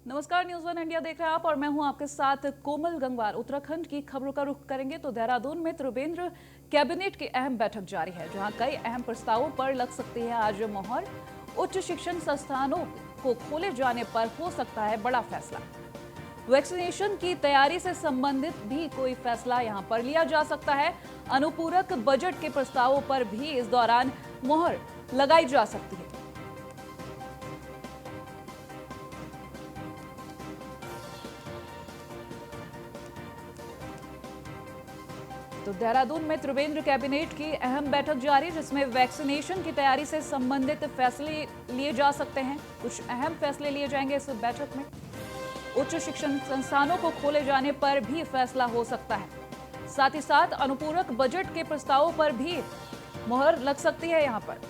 नमस्कार, news one India देख रहे हैं आप और मैं हूं आपके साथ कोमल गंगवार। उत्तराखंड की खबरों का रुख करेंगे तो देहरादून में त्रिवेंद्र कैबिनेट की अहम बैठक जारी है, जहां कई अहम प्रस्तावों पर लग सकती है आज मोहर। उच्च शिक्षण संस्थानों को खोले जाने पर हो सकता है बड़ा फैसला। वैक्सीनेशन की तैयारी से संबंधित भी कोई फैसला यहां पर लिया जा सकता है। अनुपूरक बजट के प्रस्तावों पर भी इस दौरान मोहर लगाई जा सकती है। तो देहरादून में त्रिवेंद्र कैबिनेट की अहम बैठक जारी, जिसमें वैक्सीनेशन की तैयारी से संबंधित फैसले लिए जा सकते हैं। कुछ अहम फैसले लिए जाएंगे इस बैठक में। उच्च शिक्षण संस्थानों को खोले जाने पर भी फैसला हो सकता है। साथ ही साथ अनुपूरक बजट के प्रस्तावों पर भी मुहर लग सकती है यहां पर।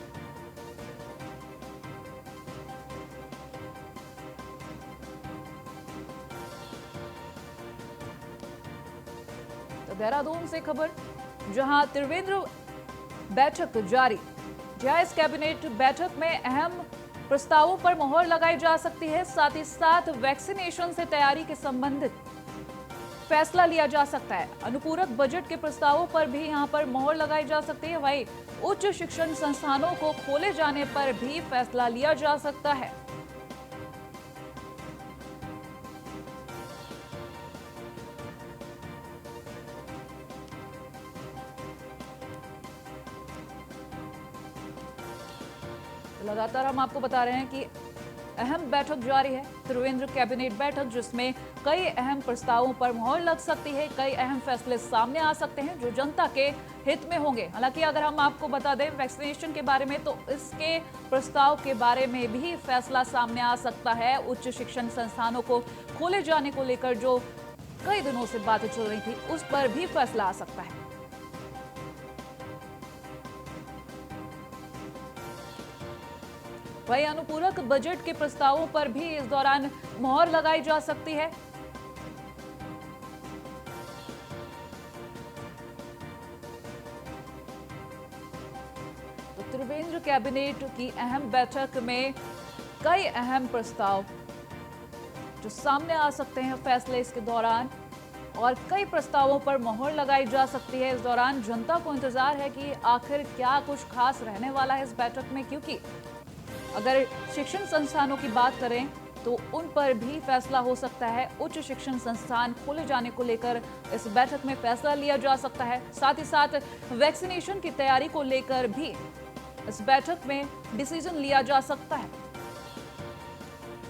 तो देहरादून से खबर, जहां त्रिवेंद्र बैठक जारी, जहां इस कैबिनेट बैठक में अहम प्रस्तावों पर मोहर लगाई जा सकती है। साथ ही साथ वैक्सीनेशन से तैयारी के संबंधित फैसला लिया जा सकता है। अनुपूरक बजट के प्रस्तावों पर भी यहां पर मोहर लगाई जा सकती है। वहीं उच्च शिक्षण संस्थानों को खोले जाने पर भी फैसला लिया जा सकता है। लगातार हम आपको बता रहे हैं कि अहम बैठक जारी है, त्रिवेंद्र कैबिनेट बैठक, जिसमें कई अहम प्रस्तावों पर मोहर लग सकती है। कई अहम फैसले सामने आ सकते हैं जो जनता के हित में होंगे। हालांकि अगर हम आपको बता दें वैक्सीनेशन के बारे में, तो इसके प्रस्ताव के बारे में भी फैसला सामने आ सकता है। उच्च शिक्षण संस्थानों को खोले जाने को लेकर जो कई दिनों से बातें चल रही थी, उस पर भी फैसला आ सकता है। वहीं अनुपूरक बजट के प्रस्तावों पर भी इस दौरान मोहर लगाई जा सकती है। तो त्रिवेंद्र कैबिनेट की अहम बैठक में कई अहम प्रस्ताव जो सामने आ सकते हैं फैसले इसके दौरान, और कई प्रस्तावों पर मोहर लगाई जा सकती है। इस दौरान जनता को इंतजार है कि आखिर क्या कुछ खास रहने वाला है इस बैठक में, क्योंकि अगर शिक्षण संस्थानों की बात करें तो उन पर भी फैसला हो सकता है। उच्च शिक्षण संस्थान खोले जाने को लेकर इस बैठक में फैसला लिया जा सकता है। साथ ही साथ वैक्सीनेशन की तैयारी को लेकर भी इस बैठक में डिसीजन लिया जा सकता है।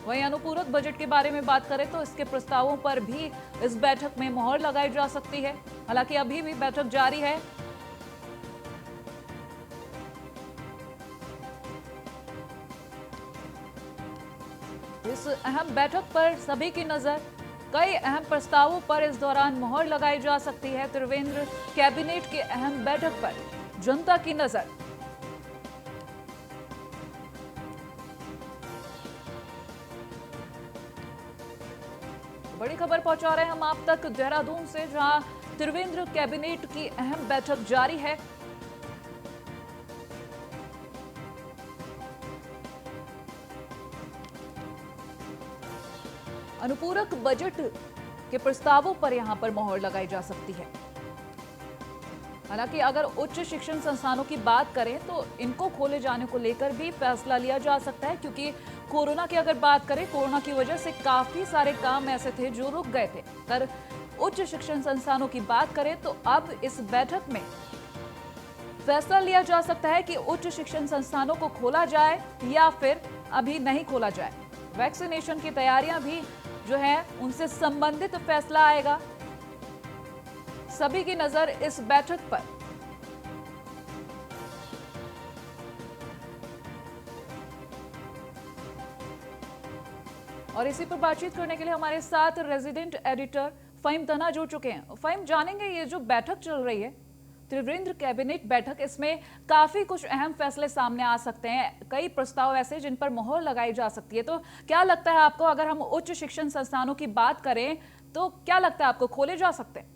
वहीं अनुपूरक बजट के बारे में बात करें तो इसके प्रस्तावों पर भी इस बैठक में मोहर लगाई जा सकती है। हालांकि अभी भी बैठक जारी है। इस अहम बैठक पर सभी की नजर, कई अहम प्रस्तावों पर इस दौरान मोहर लगाई जा सकती है। त्रिवेंद्र कैबिनेट की अहम बैठक पर जनता की नजर। बड़ी खबर पहुंचा रहे हैं हम आप तक देहरादून से, जहां त्रिवेंद्र कैबिनेट की अहम बैठक जारी है। अनुपूरक बजट के प्रस्तावों पर यहां पर मोहर लगाई जा सकती है। हालांकि अगर उच्च शिक्षण संस्थानों की बात करें तो इनको खोले जाने को लेकर भी फैसला लिया जा सकता है, क्योंकि कोरोना की अगर बात करें, कोरोना की वजह से काफी सारे काम ऐसे थे जो रुक गए थे। पर उच्च शिक्षण संस्थानों की बात करें तो अब इस बैठक में फैसला लिया जा सकता है कि उच्च शिक्षण संस्थानों को खोला जाए या फिर अभी नहीं खोला जाए। वैक्सीनेशन की तैयारियां भी जो है उनसे संबंधित फैसला आएगा। सभी की नजर इस बैठक पर। और इसी पर बातचीत करने के लिए हमारे साथ रेजिडेंट एडिटर फहीम तना जुड़ चुके हैं। फहीम, जानेंगे ये जो बैठक चल रही है, त्रिवेंद्र कैबिनेट बैठक, इसमें काफी कुछ अहम फैसले सामने आ सकते हैं। कई प्रस्ताव ऐसे जिन पर मोहर लगाई जा सकती है। तो क्या लगता है आपको, अगर हम उच्च शिक्षण संस्थानों की बात करें तो क्या लगता है आपको, खोले जा सकते हैं?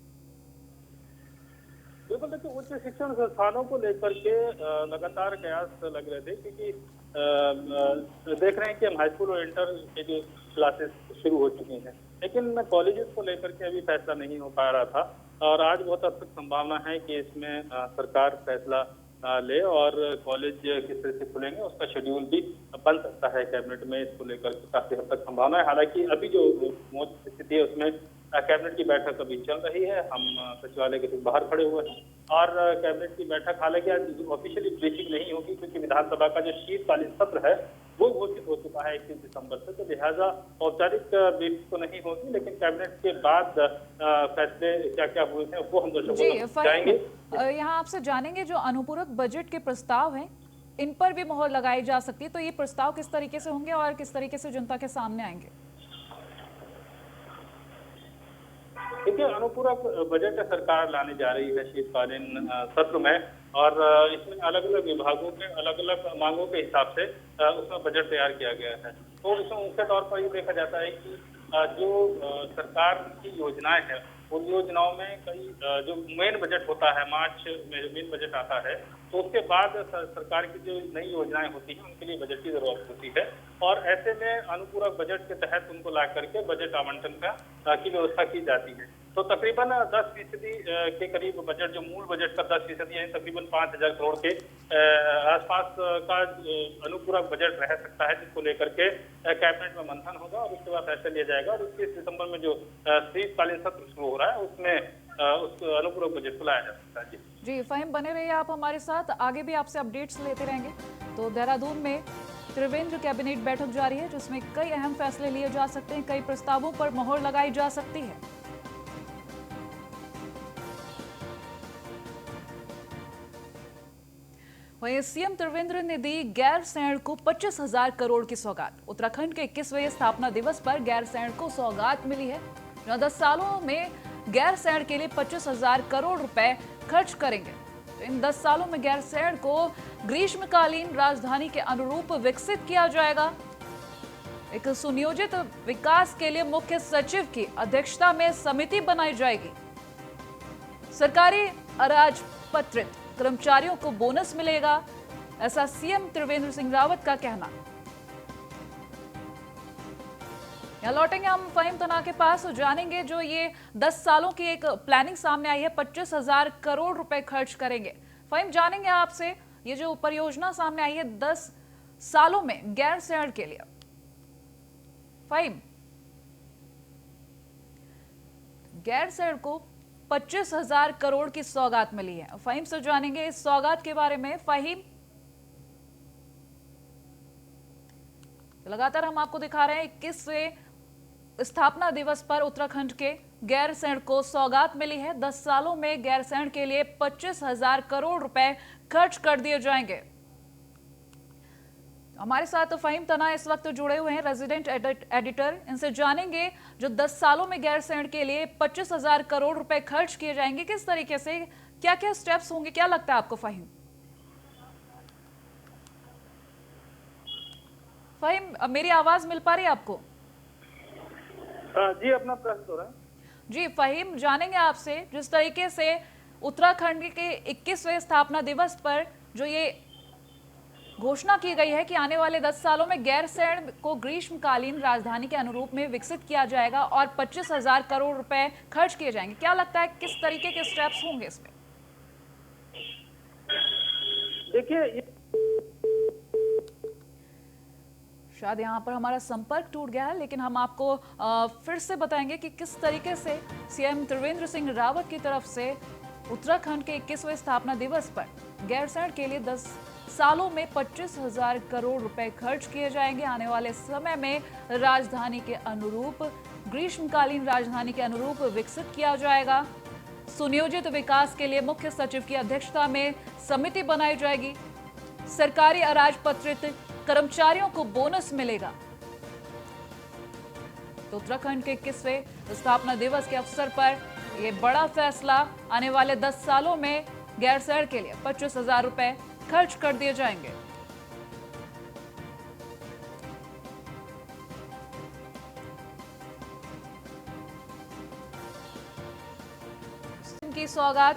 बिल्कुल, देखिए उच्च शिक्षण संस्थानों को लेकर के लगातार कयास लग रहे थे, क्योंकि देख रहे हैं कि हम हाई स्कूल और इंटर के जो क्लासेस शुरू हो चुकी हैं, लेकिन कॉलेजेस को लेकर के अभी फैसला नहीं हो पा रहा था। और आज बहुत हद तक संभावना है कि इसमें सरकार फैसला ले और कॉलेज किस तरह से खुलेंगे उसका शेड्यूल भी बन सकता है कैबिनेट में। इसको लेकर के काफी हद तक संभावना है। हालांकि अभी जो मौजूद स्थिति है उसमें कैबिनेट की बैठक अभी चल रही है। हम सचिवालय के ठीक बाहर खड़े हुए हैं और कैबिनेट की बैठक हालांकि आज ऑफिशियली ब्रीफिंग नहीं होगी क्योंकि विधानसभा का जो शीतकालीन सत्र है वो घोषित हो चुका है 21 दिसंबर से, तो लिहाजा औपचारिक ब्रीफिंग तो नहीं होगी, लेकिन कैबिनेट के बाद फैसले क्या क्या हुए थे वो हम दर्शकों जी को बताएंगे। यहाँ आपसे जानेंगे जो अनुपूरक बजट के प्रस्ताव हैं इन पर भी मोहर लगाई जा सकती है, तो ये प्रस्ताव किस तरीके से होंगे और किस तरीके से जनता के सामने आएंगे? देखिए, अनुपूरक बजट सरकार लाने जा रही है शीतकालीन सत्र में और इसमें अलग अलग विभागों के अलग अलग मांगों के हिसाब से उसमें बजट तैयार किया गया है। तो इसमें मुख्य तौर पर ये देखा जाता है कि जो सरकार की योजनाएं हैं उन योजनाओं में कई जो मेन बजट होता है, मार्च में मेन बजट आता है, तो उसके बाद सरकार की जो नई योजनाएं होती हैं उनके लिए बजट की जरूरत होती है और ऐसे में अनुपूरक बजट के तहत उनको ला करके बजट आवंटन की व्यवस्था की जाती है। तो तकरीबन 10% के करीब बजट, जो मूल बजट का 10% यानी तकरीबन 5,000 करोड़ के आसपास का अनुपूरक बजट रह सकता है, जिसको लेकर के कैबिनेट में मंथन होगा और उसके बाद फैसला लिया जाएगा और 21 दिसंबर में जो शीतकालीन सत्र शुरू हो रहा है उसमें उस अनुपूरक बजट को लाया जा सकता है। जी फ़हीम, बने रहिए आप हमारे साथ, आगे भी आपसे अपडेट्स लेते रहेंगे। तो देहरादून में त्रिवेंद्र कैबिनेट बैठक जारी है जिसमें कई अहम फैसले लिए जा सकते हैं, कई प्रस्तावों पर मोहर लगाई जा सकती है। वहीं सीएम त्रिवेंद्र ने दी गैरसैंण को 25,000 करोड़ की सौगात। उत्तराखंड के 21वें स्थापना दिवस पर गैरसैंण को सौगात मिली है, जो 10 सालों में गैरसैंण के लिए 25,000 करोड़ रुपए खर्च करेंगे। तो इन 10 सालों में गैरसैंण को ग्रीष्मकालीन राजधानी के अनुरूप विकसित किया जाएगा। एक सुनियोजित विकास के लिए मुख्य सचिव की अध्यक्षता में समिति बनाई जाएगी। सरकारी अराजपत्रित कर्मचारियों को बोनस मिलेगा, ऐसा सीएम त्रिवेंद्र सिंह रावत का कहना। यहाँ लौटेंगे हम फ़हीम तना के पास, जानेंगे जो ये 10 सालों की एक प्लानिंग सामने आई है, 25,000 करोड़ रुपए खर्च करेंगे। फ़हीम, जानेंगे आपसे ये जो परियोजना सामने आई है 10 सालों में गैरसैंण के लिए। फ़हीम, गैरसैंण को 25,000 करोड़ की सौगात मिली है। फ़हीम से जानेंगे इस सौगात के बारे में। फ़हीम, लगातार हम आपको दिखा रहे हैं 21वें स्थापना दिवस पर उत्तराखंड के गैरसैंण को सौगात मिली है। 10 सालों में गैरसैंण के लिए 25,000 करोड़ रुपए खर्च कर दिए जाएंगे। हमारे साथ फ़हीम तना इस वक्त जुड़े हुए हैं, रेजिडेंट एडिटर। इनसे जानेंगे जो 10 सालों में गैरसैंण के लिए 25,000 करोड़ रुपए खर्च किए जाएंगे, किस तरीके से, क्या क्या स्टेप्स होंगे, क्या लगता है आपको फ़हीम? फ़हीम, मेरी आवाज मिल पा रही है आपको? जी, अपना प्रश्न हो रहा है। जी फ़हीम, जानेंगे आपसे जिस तरीके से उत्तराखंड के 21वें स्थापना दिवस पर जो ये घोषणा की गई है कि आने वाले 10 सालों में गैरसैंण को ग्रीष्मकालीन राजधानी के अनुरूप में विकसित किया जाएगा और 25,000 करोड़ रुपए खर्च किए जाएंगे, क्या लगता है किस तरीके के स्टेप्स होंगे इसमें? देखिए, शायद यहाँ पर हमारा संपर्क टूट गया है, लेकिन हम आपको फिर से बताएंगे कि किस तरीके से सीएम त्रिवेंद्र सिंह रावत की तरफ से उत्तराखंड के 21वें स्थापना दिवस पर गैरसैंण के लिए 10 सालों में 25,000 करोड़ रुपए खर्च किए जाएंगे। आने वाले समय में राजधानी के अनुरूप, ग्रीष्मकालीन राजधानी के अनुरूप विकसित किया जाएगा। सुनियोजित विकास के लिए मुख्य सचिव की अध्यक्षता में समिति बनाई जाएगी। सरकारी अराजपत्रित कर्मचारियों को बोनस मिलेगा। तो उत्तराखंड के 21वें स्थापना दिवस के अवसर पर यह बड़ा फैसला, आने वाले 10 सालों में गैरसैंण के लिए 25,000 रुपए खर्च कर दिए जाएंगे। की सौगात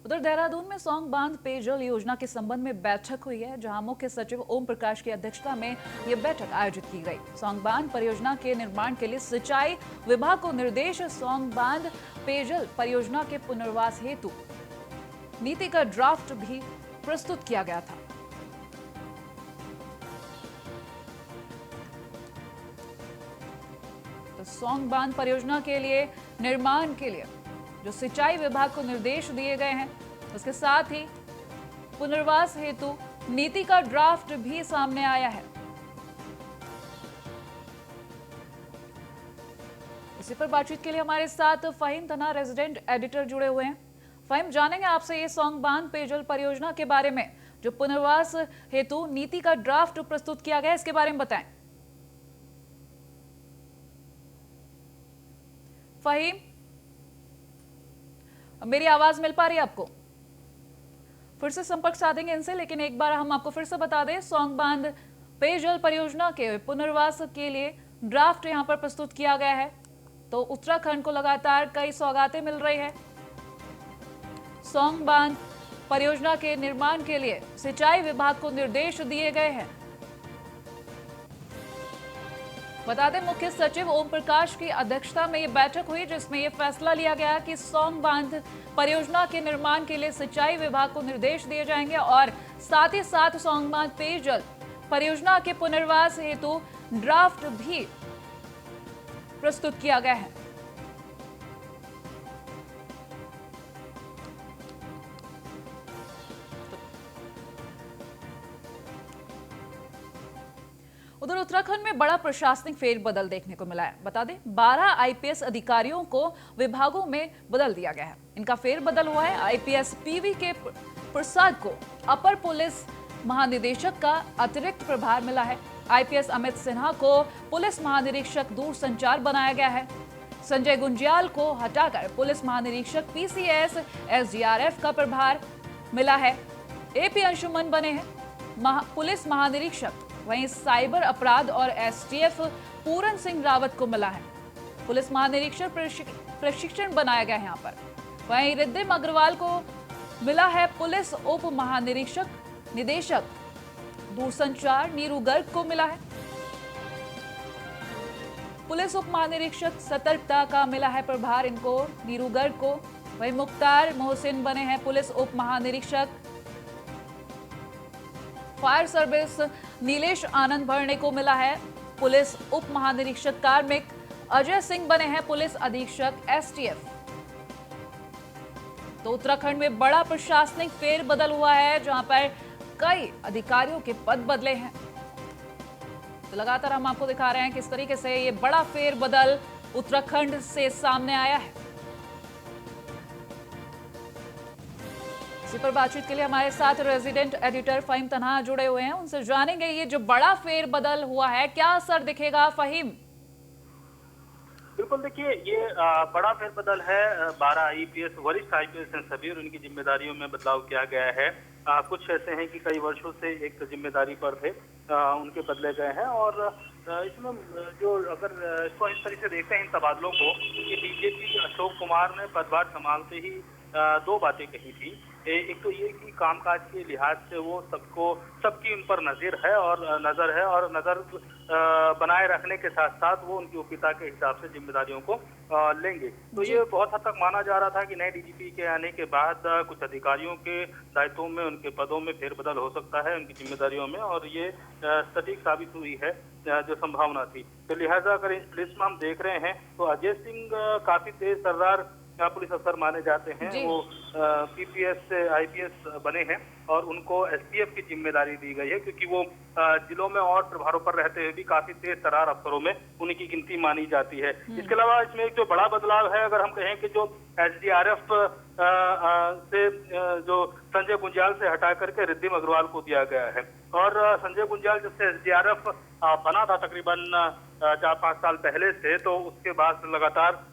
उधर देहरादून में सौंग बांध पेयजल योजना के संबंध में बैठक हुई है, जहां मुख्य सचिव ओम प्रकाश की अध्यक्षता में यह बैठक आयोजित की गई। सौंग बांध परियोजना के निर्माण के लिए सिंचाई विभाग को निर्देश। सौंग बांध पेयजल परियोजना के पुनर्वास हेतु नीति का ड्राफ्ट भी प्रस्तुत किया गया था। तो सौंग बांध परियोजना के लिए निर्माण के लिए जो सिंचाई विभाग को निर्देश दिए गए हैं, उसके साथ ही पुनर्वास हेतु नीति का ड्राफ्ट भी सामने आया है। इसी पर बातचीत के लिए हमारे साथ फहीम तना रेजिडेंट एडिटर जुड़े हुए हैं। फहीम, जानेंगे आपसे ये सौंग बांध पेयजल परियोजना के बारे में, जो पुनर्वास हेतु नीति का ड्राफ्ट प्रस्तुत किया गया है, इसके बारे में बताएं। फहीम, मेरी आवाज मिल पा रही है आपको? फिर से संपर्क साधेंगे इनसे, लेकिन एक बार हम आपको फिर से बता दें, सौंग बांध पेयजल परियोजना के पुनर्वास के लिए ड्राफ्ट यहां पर प्रस्तुत किया गया है। तो उत्तराखंड को लगातार कई सौगातें मिल रही है। सौंग बांध परियोजना के निर्माण के लिए सिंचाई विभाग को निर्देश दिए गए हैं। बता दें, मुख्य सचिव ओम प्रकाश की अध्यक्षता में यह बैठक हुई, जिसमें यह फैसला लिया गया कि सौंग बांध परियोजना के निर्माण के लिए सिंचाई विभाग को निर्देश दिए जाएंगे और साथ ही साथ सौंग बांध पेयजल परियोजना के पुनर्वास हेतु ड्राफ्ट भी प्रस्तुत किया गया है। उधर उत्तराखंड में बड़ा प्रशासनिक फेरबदल देखने को मिला है। बता दें, 12 आईपीएस अधिकारियों को विभागों में बदल दिया गया है। इनका फेरबदल हुआ है। आईपीएस पीवी के प्रसाद को अपर पुलिस महानिदेशक का अतिरिक्त प्रभार मिला है। आईपीएस अमित सिन्हा को पुलिस महानिरीक्षक दूरसंचार बनाया गया है। संजय गुंजियाल को हटाकर पुलिस महानिरीक्षक पीसीएस एसडीआरएफ का प्रभार मिला है। एपी अंशुमन बने हैं पुलिस महानिरीक्षक। वहीं साइबर अपराध और एसटीएफ पूरन सिंह रावत को मिला है पुलिस महानिरीक्षक प्रशिक्षण बनाया गया है यहाँ पर। वहीं रिद्धिम अग्रवाल को मिला है पुलिस उप महानिरीक्षक निदेशक दूरसंचार। नीरू गर्ग को मिला है पुलिस उप महानिरीक्षक सतर्कता का मिला है प्रभार इनको, नीरू गर्ग को। वहीं मुख्तार मोहसिन बने हैं पुलिस उप महानिरीक्षक। फायर सर्विस नीलेश आनंद भरने को मिला है पुलिस उप महानिरीक्षक कार्मिक। अजय सिंह बने हैं पुलिस अधीक्षक एसटीएफ। तो उत्तराखंड में बड़ा प्रशासनिक फेरबदल हुआ है, जहां पर कई अधिकारियों के पद बदले हैं। तो लगातार हम आपको दिखा रहे हैं किस तरीके से ये बड़ा फेरबदल उत्तराखंड से सामने आया है। इसी पर बातचीत के लिए हमारे साथ रेजिडेंट एडिटर फहीम तना जुड़े हुए हैं। उनसे जानेंगे ये जो बड़ा फेरबदल हुआ है, क्या असर दिखेगा फहीम? बिल्कुल, देखिए ये बड़ा फेरबदल है। 12 आईपीएस वरिष्ठ आईपीएस हैं सभी, और उनकी जिम्मेदारियों में बदलाव किया गया है। कुछ ऐसे हैं कि कई वर्षों से एक जिम्मेदारी पर थे, उनके बदले गए हैं। और इसमें जो अगर इसको इस तरीके से देखते हैं इन तबादलों को, कि डीजीपी अशोक कुमार ने पदभार संभालते ही दो बातें कही थी। एक तो ये कि कामकाज के लिहाज से वो सबकी उन पर नजर और नजर बनाए रखने के साथ साथ वो उनकी उपयोगिता के हिसाब से जिम्मेदारियों को लेंगे। तो ये बहुत हद तक माना जा रहा था कि नए डीजीपी के आने के बाद कुछ अधिकारियों के दायित्वों में, उनके पदों में फेरबदल हो सकता है, उनकी जिम्मेदारियों में, और ये सटीक साबित हुई है जो संभावना थी। तो लिहाजा अगर इस लिस्ट में हम देख रहे हैं तो अजय सिंह काफी तेज तर्रार पुलिस अफसर माने जाते हैं। वो पीपीएस से आईपीएस बने हैं और उनको एसटीएफ की जिम्मेदारी दी गई है, क्योंकि वो जिलों में और प्रभारों पर रहते हुए भी काफी तेज तर्रार अफसरों में उन्हीं की गिनती मानी जाती है। इसके अलावा इसमें एक जो बड़ा बदलाव है, अगर हम कहें कि जो एसडीआरएफ से जो संजय गुंजियाल से हटा करके रिद्धिम अग्रवाल को दिया गया है। और संजय गुंजियाल जब से एसडीआरएफ बना था तकरीबन 4-5 साल पहले से, तो उसके बाद लगातार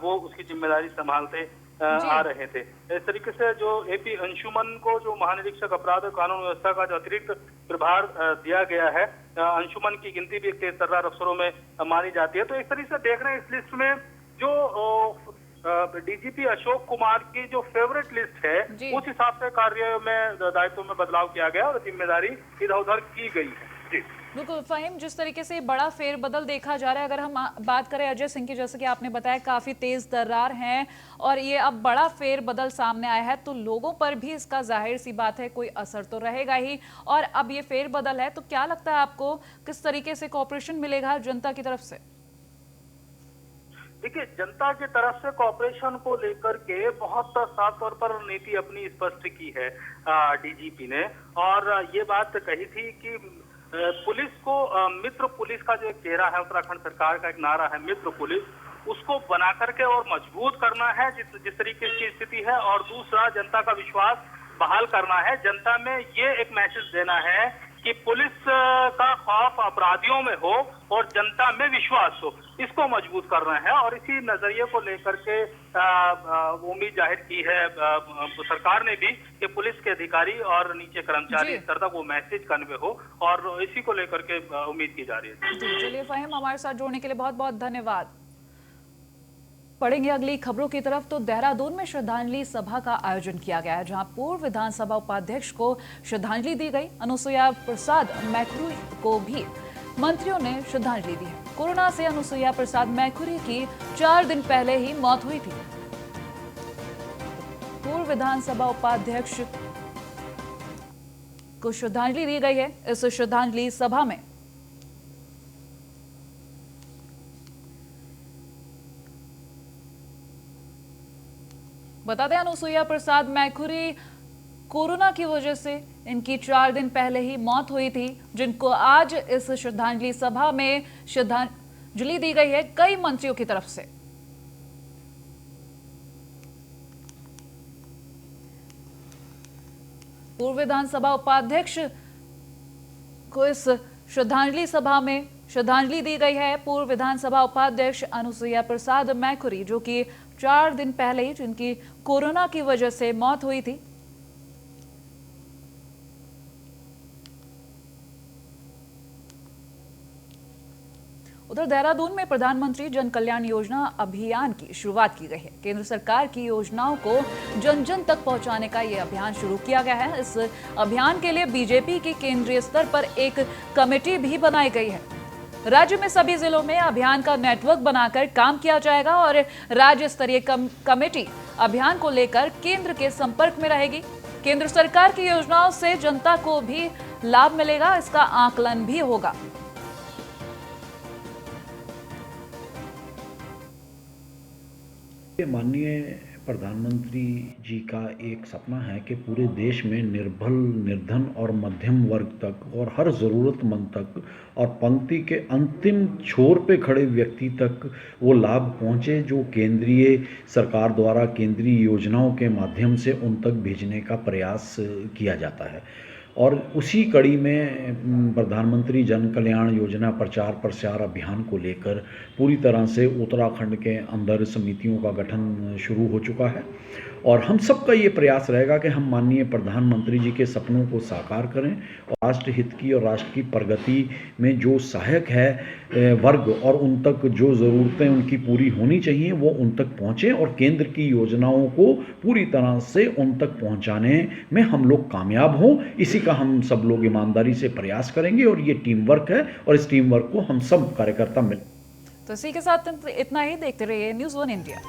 वो उसकी जिम्मेदारी संभालते आ रहे थे। इस तरीके से जो एपी अंशुमन को जो महानिरीक्षक अपराध और कानून व्यवस्था का जो अतिरिक्त प्रभार दिया गया है, अंशुमन की गिनती भी एक तेज तर्रार अफसरों में मानी जाती है। तो इस तरीके से देख रहे हैं इस लिस्ट में जो डीजीपी अशोक कुमार की जो फेवरेट लिस्ट है जी। उस हिसाब से कार्य में दायित्व में बदलाव किया गया और जिम्मेदारी इधर उधर की गई है। जी बिल्कुल फहीम, जिस तरीके से बड़ा फेरबदल देखा जा रहा है, अगर हम बात करें अजय सिंह की, जैसे कि आपने बताया काफी तेज दर्रार हैं और ये अब बड़ा फेरबदल सामने आया है, तो लोगों पर भी इसका जाहिर सी बात है कोई असर तो रहेगा ही। और अब ये फेरबदल है तो क्या लगता है आपको, किस तरीके से कॉपरेशन मिलेगा जनता की तरफ से? देखिए, जनता की तरफ से कॉपरेशन को लेकर के बहुत साफ तौर पर नीति अपनी स्पष्ट की है डीजीपी ने, और ये बात कही थी कि पुलिस को मित्र पुलिस का जो एक चेहरा है, उत्तराखंड सरकार का एक नारा है मित्र पुलिस, उसको बना करके और मजबूत करना है जिस तरीके की स्थिति है। और दूसरा, जनता का विश्वास बहाल करना है। जनता में ये एक मैसेज देना है कि पुलिस का खौफ अपराधियों में हो और जनता में विश्वास हो, इसको मजबूत करना है। और इसी नजरिए को लेकर के उम्मीद जाहिर की है सरकार ने भी कि पुलिस के अधिकारी और नीचे कर्मचारी स्तर तक वो मैसेज कन्वे हो, और इसी को लेकर के उम्मीद की जा रही है। चलिए फहीम, हमारे साथ जोड़ने के लिए बहुत बहुत धन्यवाद। पढ़ेंगे अगली खबरों की तरफ। तो देहरादून में श्रद्धांजलि सभा का आयोजन किया गया है, जहां पूर्व विधानसभा उपाध्यक्ष को श्रद्धांजलि दी गई। अनुसुईया प्रसाद मैखुरी को भी मंत्रियों ने श्रद्धांजलि दी है। कोरोना से अनुसुईया प्रसाद मैखुरी की 4 दिन पहले ही मौत हुई थी। पूर्व विधानसभा उपाध्यक्ष को श्रद्धांजलि दी गई है। इस श्रद्धांजलि सभा में बता दें, अनुसुईया प्रसाद मैखुरी कोरोना की वजह से इनकी 4 दिन पहले ही मौत हुई थी, जिनको आज इस श्रद्धांजलि सभा में श्रद्धांजलि दी गई है कई मंत्रियों की तरफ से। पूर्व विधानसभा उपाध्यक्ष को इस श्रद्धांजलि सभा में श्रद्धांजलि दी गई है। पूर्व विधानसभा उपाध्यक्ष अनुसुईया प्रसाद मैखुरी, जो कि 4 दिन पहले ही जिनकी कोरोना की वजह से मौत हुई थी। उधर देहरादून में प्रधानमंत्री जन कल्याण योजना अभियान की शुरुआत की गई है। केंद्र सरकार की योजनाओं को जन जन तक पहुंचाने का यह अभियान शुरू किया गया है। इस अभियान के लिए बीजेपी की केंद्रीय स्तर पर एक कमेटी भी बनाई गई है। राज्य में सभी जिलों में अभियान का नेटवर्क बनाकर काम किया जाएगा और राज्य स्तरीय कमेटी अभियान को लेकर केंद्र के संपर्क में रहेगी। केंद्र सरकार की योजनाओं से जनता को भी लाभ मिलेगा, इसका आकलन भी होगा। माननीय प्रधानमंत्री जी का एक सपना है कि पूरे देश में निर्बल, निर्धन और मध्यम वर्ग तक और हर ज़रूरतमंद तक और पंक्ति के अंतिम छोर पे खड़े व्यक्ति तक वो लाभ पहुँचे, जो केंद्रीय सरकार द्वारा केंद्रीय योजनाओं के माध्यम से उन तक भेजने का प्रयास किया जाता है। और उसी कड़ी में प्रधानमंत्री जन कल्याण योजना प्रचार प्रसार अभियान को लेकर पूरी तरह से उत्तराखंड के अंदर समितियों का गठन शुरू हो चुका है। और हम सबका ये प्रयास रहेगा कि हम माननीय प्रधानमंत्री जी के सपनों को साकार करें और राष्ट्र हित की और राष्ट्र की प्रगति में जो सहायक है वर्ग और उन तक जो ज़रूरतें उनकी पूरी होनी चाहिए वो उन तक पहुँचें और केंद्र की योजनाओं को पूरी तरह से उन तक पहुँचाने में हम लोग कामयाब हों। इसी का हम सब लोग ईमानदारी से प्रयास करेंगे और ये टीम वर्क है और इस टीम वर्क को हम सब कार्यकर्ता मिल। तो इसी के साथ इतना ही। देखते रहिए न्यूज़ 1 इंडिया।